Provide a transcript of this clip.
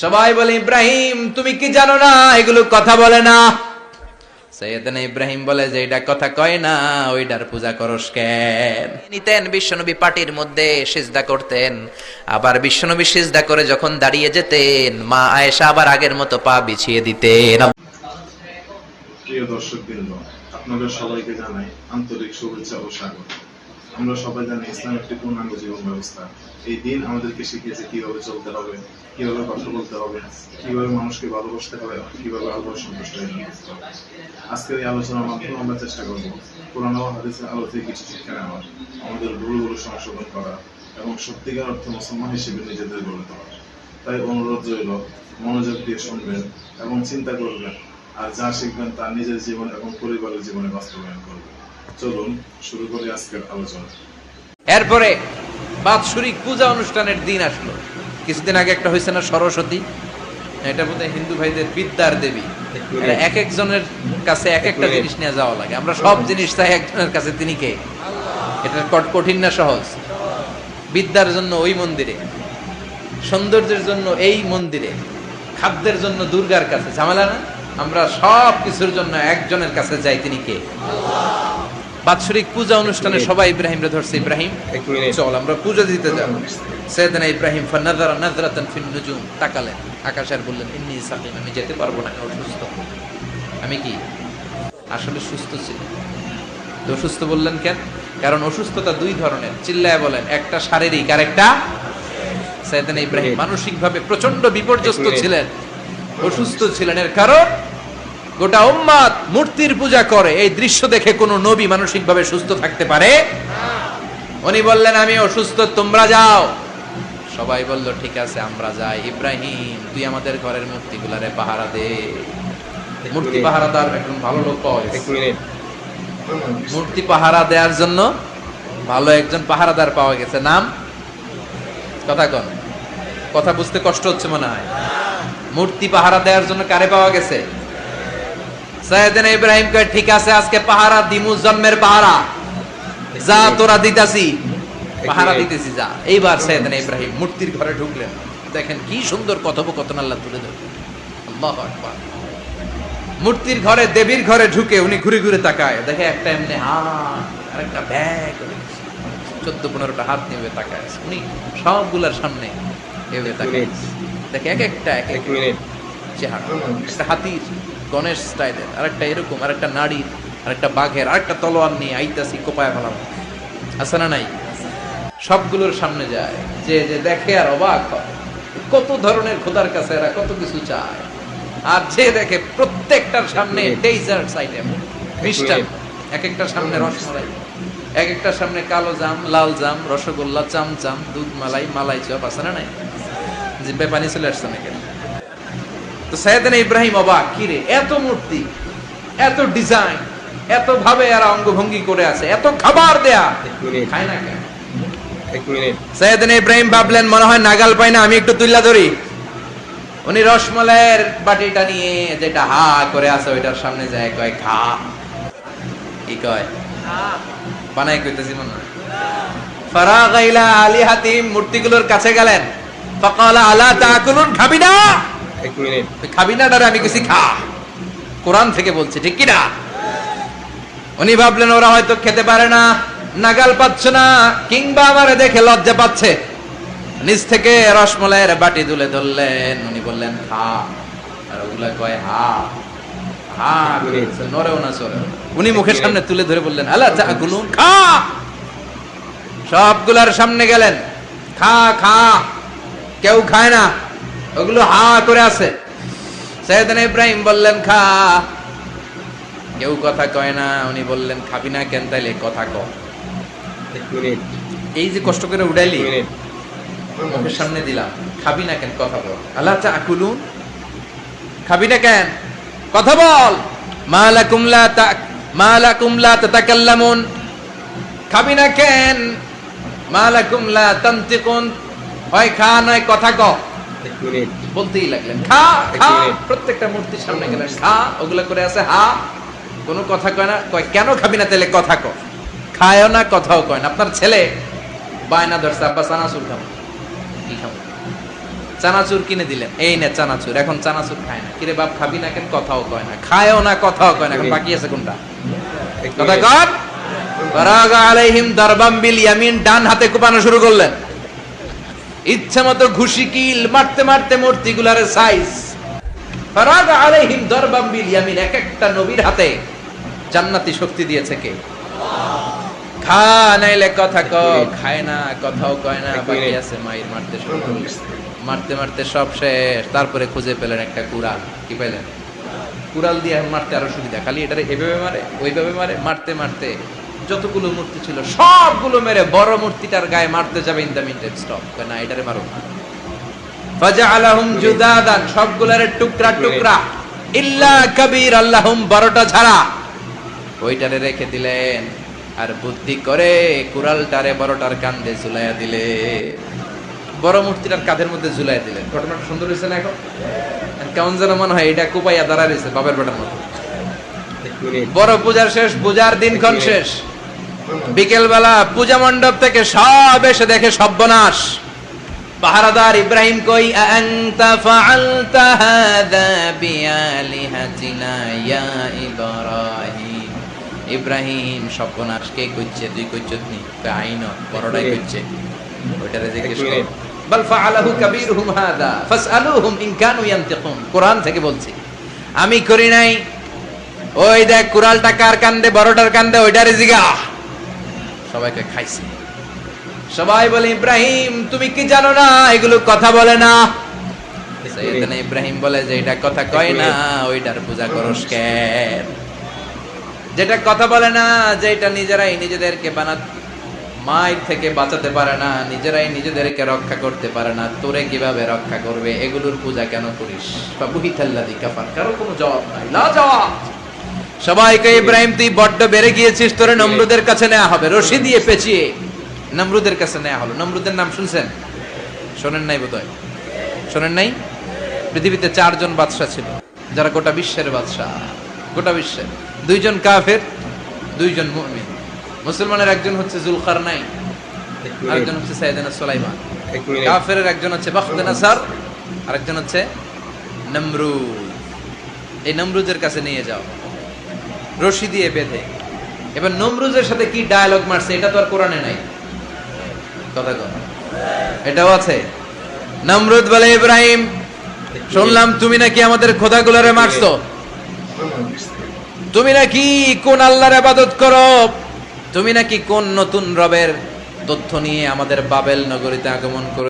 সবাই বলে ইব্রাহিম তুমি কি জানো না এগুলো কথা বলে না। সৈয়দনা ইব্রাহিম বলে যে এটা কথা কয় না, ওইটার পূজা করস কেন? নিতেন বিশ্বনবী পাটির মধ্যে সিজদা করতেন, আবার বিশ্বনবী সিজদা করে যখন দাঁড়িয়ে যেতেন মা আয়েশা আবার আগের মতো পা বিছিয়ে দিতেন। প্রিয় দর্শকবৃন্দ, আপনাদের সবাইকে জানাই আন্তরিক শুভেচ্ছা ও স্বাগত। আমরা সবাই জানি ইসলাম একটি পূর্ণাঙ্গ জীবন ব্যবস্থা। এই দিন আমাদেরকে শিখিয়েছে কিভাবে চলতে হবে, কিভাবে কথা বলতে হবে, কিভাবে মানুষকে ভালোবাসতে হবে, কিভাবে আল্লাহর সন্তুষ্ট হতে হবে। আজকের এই আলোচনার মাধ্যমে আমরা চেষ্টা করব কোরআন ও হাদিসের আলো থেকে কিছু শিক্ষা নেওয়ার, আমাদের ভুলগুলো সংশোধন করা এবং সত্যিকার অর্থে মুসলমান হিসেবে নিজেদের গড়ে তোলা। তাই অনুরোধ রইল, মনোযোগ দিয়ে শুনবেন এবং চিন্তা করবেন, আর যা শিখবেন তা নিজের জীবন এবং পরিবারের জীবনে বাস্তবায়ন করবেন। চলুন শুরু করি আজকের আলোচনা। এরপরে বাৎসরিক পূজা অনুষ্ঠানের দিন আসলো। কিছুদিন আগে একটা হয়েছে না সরস্বতী, এটা বোধহয় হিন্দু ভাইদের বিদ্যার দেবী। এক একজনের কাছে এক একটা জিনিস নিয়ে যাওয়া লাগে, আমরা সব জিনিস চাই একজনের কাছে, তিনি কে? এটা কঠিন না সহজ? বিদ্যার জন্য ওই মন্দিরে, সৌন্দর্যের জন্য এই মন্দিরে, খাদ্যের জন্য দুর্গার কাছে, ঝামেলা না? আমরা সব কিছুর জন্য একজনের কাছে যাই, তিনি কে? বাৎসরিক পূজা অনুষ্ঠানে সবাই ইব্রাহিমরে ধরছে, ইব্রাহিম চল আমরা পূজা দিতে যাব। সাইয়েদনা ইব্রাহিম ফানাযারা নাযরাতান ফিন নুজুম, তাকালেন আকাশে আর বললেন ইন্নী সাকিম, আমি যেতে পারবো না, আমি অসুস্থ। আমি কি আসলে সুস্থ ছিলেন? তো অসুস্থ বললেন কেন? কারণ অসুস্থতা দুই ধরনের, চিল্লায় বলেন, একটা শারীরিক আর একটা। সাইয়েদনা ইব্রাহিম মানসিকভাবে প্রচন্ড বিপর্যস্ত ছিলেন, অসুস্থ ছিলেন। এর কারণ গোটা উম্মাত মূর্তির পূজা করে, এই দৃশ্য দেখে কোনো নবী মানসিকভাবে সুস্থ থাকতে পারে? উনি বললেন আমি অসুস্থ, তোমরা যাও। সবাই বলল ঠিক আছে আমরা যাই। ইব্রাহিম তুই আমাদের ঘরের মূর্তিগুলারে পাহারা দে। মূর্তি পাহারাদার একজন ভালো লোক পাওয়া গেছে। মূর্তি পাহারা দেওয়ার জন্য ভালো একজন পাহারাদার পাওয়া গেছে। নাম? কথা কন, কথা বুঝতে কষ্ট হচ্ছে মনে হয়। মূর্তি পাহারা দেওয়ার জন্য কারে পাওয়া গেছে? সাইয়েদনা ইব্রাহিম কয় ঠিক আছে আজকে পাহারা দিমু, জন্মের পাহারা, যা তোরা দিতাছি, পাহারা দিতেছি যা। এইবার সাইয়েদনা ইব্রাহিম মূর্তির ঘরে ঢুকলেন, দেখেন কি সুন্দর কথোপকথন আল্লাহ তুলে ধরলেন। আল্লাহু আকবার। মূর্তির ঘরে, দেবীর ঘরে ঢুকে উনি ঘুরে ঘুরে তাকায়, দেখে একটা এমনি হাত আর একটা ব্যাগ, 14-15টা হাত নিয়ে তাকায়। উনি সবগুলার সামনে এভাবে তাকায়, দেখে এক একটা চেহারা, একটা হাতির গণেশ স্টাইলের, আরেকটা এরকম, আরেকটা নারীর, আরেকটা বাঘের, আরেকটা তলোয়ার নিয়ে আইতাছি কোপায় ফেলাম, আছে না নাই? সবগুলোর সামনে যায়, যে যে দেখে আর অবাক হয়, কত ধরনের খোদার কাছে এরা কত কিছু চায়। আর যে দেখে প্রত্যেকটার সামনে ডেজার্টস আইটেম, মিষ্টান্ন, এক একটার সামনে রসমালাই, এক একটার সামনে কালো জাম, লাল জাম, রসগোল্লা, চামচাম, দুধ মালাই, মালাই চপ, আছে না নাই? জিব্বায় পানি চলে আসছে নাকি? তো সাইয়েদনা ইব্রাহিম অবাক, কি রে এত মূর্তি, এত ডিজাইন, এত ভাবে এরা অঙ্গভঙ্গি করে আছে, এত খাবার দেয়া, খায় না কেন? সাইয়েদনা ইব্রাহিম ভাবলেন মনে হয় নাগাল পাই না, আমি একটু তুল্লা ধরি। উনি রসমালাইয়ের বাটিটা নিয়ে, যেটা হা করে আছে ওইটার সামনে যায়, কয় খা। কি কয়? বানাই কইতেছি মনে হয়। ফারাগা ইলা আলিহাতিম, মূর্তিগুলোর কাছে গেলেন। ফাকালা আলা তাকুলুন, খাবি না? খাবি না ডারে আমি কিছু খা, কোরআন থেকে বলছে, ঠিক কি না? উনি ভাবলেন ওরা হয়তো খেতে পারে না, নাগাল পাচ্ছে না, কিংবা আমারে দেখে লজ্জা পাচ্ছে। নিচ থেকে রসমালাইয়ের বাটি তুলে ধরলেন, উনি বললেন খা, আর ওগুলা কয় হা হা, নরেও না চড়েও। উনি মুখের সামনে তুলে ধরে বললেন আলা তাকুলুন, খা। সবগুলার সামনে গেলেন, খা খা, কেউ খায় না, ওগুলো হা করে আছে। সাইয়েদনা ইব্রাহিম বললেন খা, কেউ কথা কয় না। উনি বললেন খাবি না কেন? তাইলে কথা ক। এই যে কষ্ট করে উড়াইলি, মুখের সামনে দিলাম, খাবি না কেন? কথা বল। আল্লাহ তাকুলুন, খাবি না কেন? কথা বল। মা লাকুম লা তাতাকাল্লামুন, খাবি না কেন? মা লাকুম লা তানতিকুন, হয় খা নয় কথা ক। বলতেই লাগলেন খা খা, প্রত্যেকটা মূর্তির সামনে গেলেন, খা, ওগুলা করে আছে হা, কোনো কথা কয় না। কয় কেন খাবি না? তাহলে কথা ক। খায়ও না, কথাও কয় না। আপনার ছেলে বায়না ধরছে, আব্বা চানাচুর খাবো। কি খাবো? চানাচুর কিনে দিলেন, এই না চানাচুর। এখন চানাচুর খায় না। কিরে বাপ খাবি না কেন? কথাও কয় না, খায়ও না, কথাও কয় না। এখন বাকি আছে কোনটা? কথা কর। ফারাগা আলাইহিম দারবাম বিল ইয়ামিন, ডান হাতে কোপানো শুরু করলেন। ইচ্ছা মতো ঘুষি কিল মারতে মারতে মূর্তিগুলার সাইজ। ফারাগা আলাইহিম দারবাম বিল ইয়ামিন, এক একটা নবীর হাতে জান্নাতি শক্তি দিয়েছে কে? খা নাইলে কথা ক, খায় না, কথাও কয় না, বাকি আছে মাইর মারতে শুরু করলেন। মারতে মারতে সব শেষ। তারপরে খুঁজে পেলেন একটা কুড়াল। কি পেলেন? কুড়াল দিয়ে মারতে আরো সুবিধা। খালি এটারে এভাবে মারে, ওইভাবে মারে। মারতে মারতে যতগুলো মূর্তি ছিল সবগুলো মেরে বড় মূর্তিটার গায়ে মারতে যাবে, ইন দা মিনিট স্টপ, না এটারে মারো। ফাজআলাহুম জুদাদান, সবগুলোরে টুকরা টুকরা। ইল্লা কাবীর আল্লাহুম, বড়টা ছাড়া ওইটারে রেখে দিলেন। আর বুদ্ধি করে কুড়ালটারে বড়টার কাঁধে ঝুলাইয়া দিলে, বড় মূর্তিটার কাঁধের মধ্যে ঝুলাইয়া দিলেন। ঘটনাটা সুন্দর হয়েছে না? এখন কেমন যেন মনে হয় এটা কুপাইয়া দাঁড়া রয়েছে বাবার বেটার মতো। বড় পূজার শেষ, পূজার দিনক্ষণ শেষ। বিকেল বেলা পূজা মণ্ডপ থেকে সব এসে দেখে সর্বনাশ। পাহারাদার ইব্রাহিম কই, আনতা ফাআলতা হাযা বিআলিহাতিনা ইয়া ইব্রাহিম। ইব্রাহিম, সর্বনাশ কে কইছে? তুই কইছস নি? আইন বড়টাই কইছে। ওইটারে জিজ্ঞেস কর। বাল ফাআলাহু কাবীরুহুম হাযা ফাসআলুহুম ইন কানু ইয়ানতিকুন। কোরআন থেকে বলছি, আমি করি নাই। ওই দেখ কুড়ালটা কার কান্দে? বড়টার কান্দে, ওইটারে জিগা। সবাইকে খাইছে। সবাই বলে, ইব্রাহিম তুমি কি জানো না এগুলো কথা বলে না? সাইয়েদনা ইব্রাহিম বলে যে এটা কথা কয় না, ওইটার পূজা করস কেন? যেটা কথা বলে না, যেটা নিজেরাই নিজেদেরকে মায়ের থেকে বাঁচাতে পারে না, নিজেরাই নিজেদেরকে রক্ষা করতে পারে না, তোরে কিভাবে রক্ষা করবে? এগুলোর পূজা কেন করিস? ফাবুহিতাল্লাযী কাফার। কারো কোনো জবাব নাই, লা জবাব। সবাইকে, ইব্রাহিম তুই বড্ড বেড়ে গিয়েছিস, তোরে নমরুদের কাছে নেওয়া হবে। রশি দিয়ে পেঁচিয়ে নমরুদের কাছে নেওয়া হলো। নমরুদের নাম শুনছেন? শোনেন নাই বোধহয়। শোনেন নাই? পৃথিবীতে 4 জন বাদশা ছিল, যারা গোটা বিশ্বের বাদশা। গোটা বিশ্বের 2 জন কাফের, 2 জন মুমিন। মুসলমানের একজন হচ্ছে জুলকারনাইন, আরেকজন হচ্ছে সাইয়েদনা সুলাইমান। কাফেরের একজন হচ্ছে বাখতিনাসার, আরেকজন হচ্ছে নমরুদ। এই নমরুদের কাছে নিয়ে যাও রশি দিয়ে বেঁধে। এবার নমরুদের সাথে কি ডায়ালগ মারছে এটা তো আর কোরআনে নাই। কথা কথা এটাও আছে। নমরুদ বলে, ইব্রাহিম শুনলাম তুমি নাকি আমাদের খোদাগুলোরে মারছো। তুমি নাকি কোন আল্লাহর ইবাদত করো? তুমি নাকি কোন নতুন রবের তথ্য নিয়ে আমাদের বাবেল নগরীতে আগমন করো?